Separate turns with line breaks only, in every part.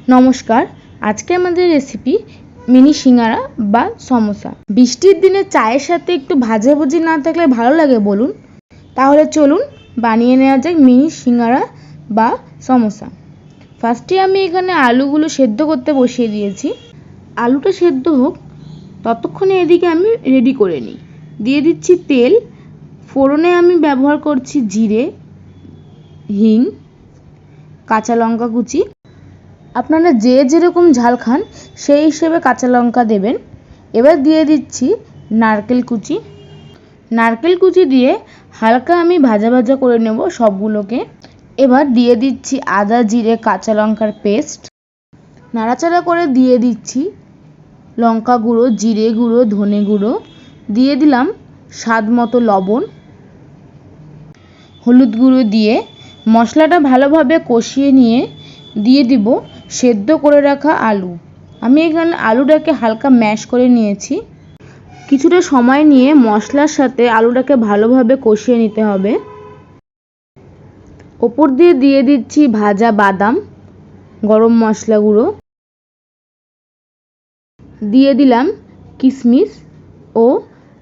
নমস্কার, আজকে আমাদের রেসিপি মিনি সিঙ্গারা বা সমোসা। বৃষ্টির দিনে চায়ের সাথে একটু ভাজাভুজি না থাকলে ভালো লাগে বলুন? তাহলে চলুন বানিয়ে নেওয়া যাক মিনি সিঙ্গারা বা সমোসা। ফার্স্টে আমি এখানে আলুগুলো সেদ্ধ করতে বসিয়ে দিয়েছি। আলুটা সেদ্ধ হোক ততক্ষণে এদিকে আমি রেডি করে নিই। দিয়ে দিচ্ছি তেল। ফোড়নে আমি ব্যবহার করছি জিরে, হিং, কাঁচা লঙ্কা কুচি। আপনারা যে যেরকম ঝাল খান সেই হিসেবে কাঁচা লঙ্কা দেবেন। এবার দিয়ে দিচ্ছি নারকেল কুচি। নারকেল কুচি দিয়ে হালকা আমি ভাজা ভাজা করে নেব সবগুলোকে। এবার দিয়ে দিচ্ছি আদা, জিরে, কাঁচা লঙ্কার পেস্ট। নাড়াচাড়া করে দিয়ে দিচ্ছি লঙ্কা গুঁড়ো, জিরে গুঁড়ো, ধনে গুঁড়ো। দিয়ে দিলাম স্বাদ মতো লবণ, হলুদ গুঁড়ো দিয়ে মশলাটা ভালোভাবে কষিয়ে নিয়ে দিয়ে দিব সেদ্ধ করে রাখা আলু। আমি এখানে আলুটাকে হালকা ম্যাশ করে নিয়েছি। কিছুটা সময় নিয়ে মশলার সাথে আলুটাকে ভালোভাবে কষিয়ে নিতে হবে। ওপর দিয়ে দিয়ে দিচ্ছি ভাজা বাদাম, গরম মশলা গুঁড়ো, দিয়ে দিলাম কিশমিশ ও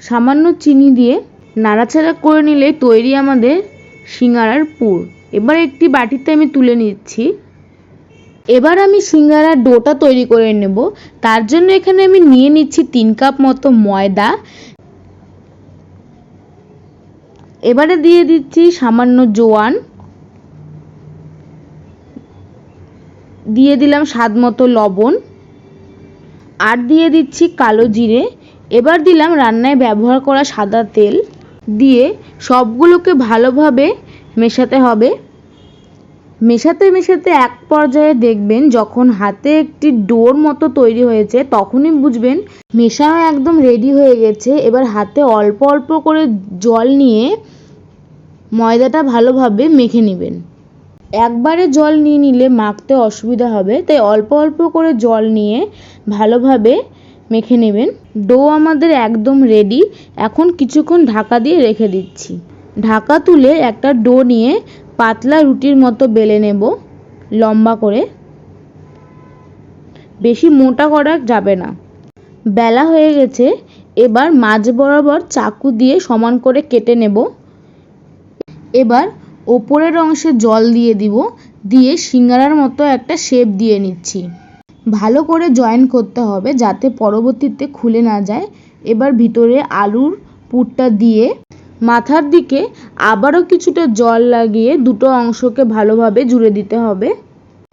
সামান্য চিনি দিয়ে নাড়াচাড়া করে নিলে তৈরি আমাদের সিঙ্গারার পুর। এবার একটি বাটিতে আমি তুলে নিচ্ছি। এবার আমি সিঙ্গারার ডোটা তৈরি করে নেব। তার জন্য এখানে আমি নিয়ে নিচ্ছি 3 কাপ মতো ময়দা। এবারে দিয়ে দিচ্ছি সামান্য জোয়ান, দিয়ে দিলাম স্বাদ মতো লবণ, আর দিয়ে দিচ্ছি কালো জিরে। এবার দিলাম রান্নায় ব্যবহার করা সাদা তেল। দিয়ে সবগুলোকে ভালোভাবে মেশাতে হবে। মেশাতে মেশাতে এক পর্যায়ে দেখবেন যখন হাতে একটি ডোর মতো তৈরি হয়েছে তখনই বুঝবেন মেশানো একদম রেডি হয়ে গেছে। এবার হাতে অল্প অল্প করে জল নিয়ে ময়দাটা ভালোভাবে মেখে নেবেন। একবারে জল নিয়ে নিলে মাখতে অসুবিধা হবে, তাই অল্প অল্প করে জল নিয়ে ভালোভাবে মেখে নেবেন। ডো আমাদের একদম রেডি। এখন কিছুক্ষণ ঢাকা দিয়ে রেখে দিচ্ছি। ঢাকা তুলে একটা ডো নিয়ে পাতলা রুটির মতো বেলে নেব লম্বা করে। বেশি মোটা করা যাবে না। বেলা হয়ে গেছে। এবার মাঝ বরাবর চাকু দিয়ে সমান করে কেটে নেব। এবার ওপরের অংশে জল দিয়ে দিব। দিয়ে সিঙ্গারার মতো একটা শেপ দিয়ে নিচ্ছি। ভালো করে জয়েন করতে হবে যাতে পরবর্তীতে খুলে না যায়। এবার ভিতরে আলুর পুরটা দিয়ে মাথার দিকে আবারও কিছুটা জল লাগিয়ে দুটো অংশকে ভালোভাবে জুড়ে দিতে হবে।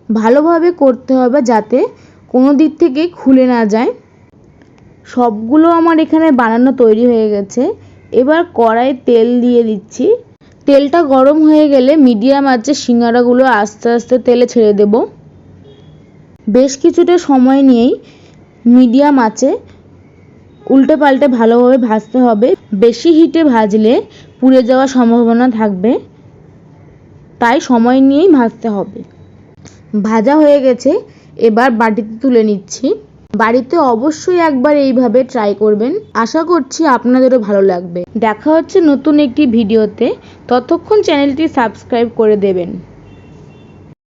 ভালোভাবে করতে হবে যাতে কোনো দিক থেকে খুলে না যায়। সবগুলো আমার এখানে বানানো তৈরি হয়ে গেছে। এবার কড়াইয়ে তেল দিয়ে দিচ্ছি। তেলটা গরম হয়ে গেলে মিডিয়াম আঁচে সিঙ্গারাগুলো আস্তে আস্তে তেলে ছেড়ে দেব। বেশ কিছুটা সময় নিয়েই মিডিয়াম আঁচে উল্টে পাল্টে ভালোভাবে ভাজতে হবে। বেশি হিটে ভাজলে পুড়ে যাওয়ার সম্ভাবনা থাকবে, তাই সময় নিয়েই ভাজতে হবে। ভাজা হয়ে গেছে। এবার বাটিতে তুলে নিচ্ছি। বাড়িতে অবশ্যই একবার এইভাবে ট্রাই করবেন। আশা করছি আপনাদেরও ভালো লাগবে। দেখা হচ্ছে নতুন একটি ভিডিওতে। ততক্ষণ চ্যানেলটি সাবস্ক্রাইব করে দেবেন।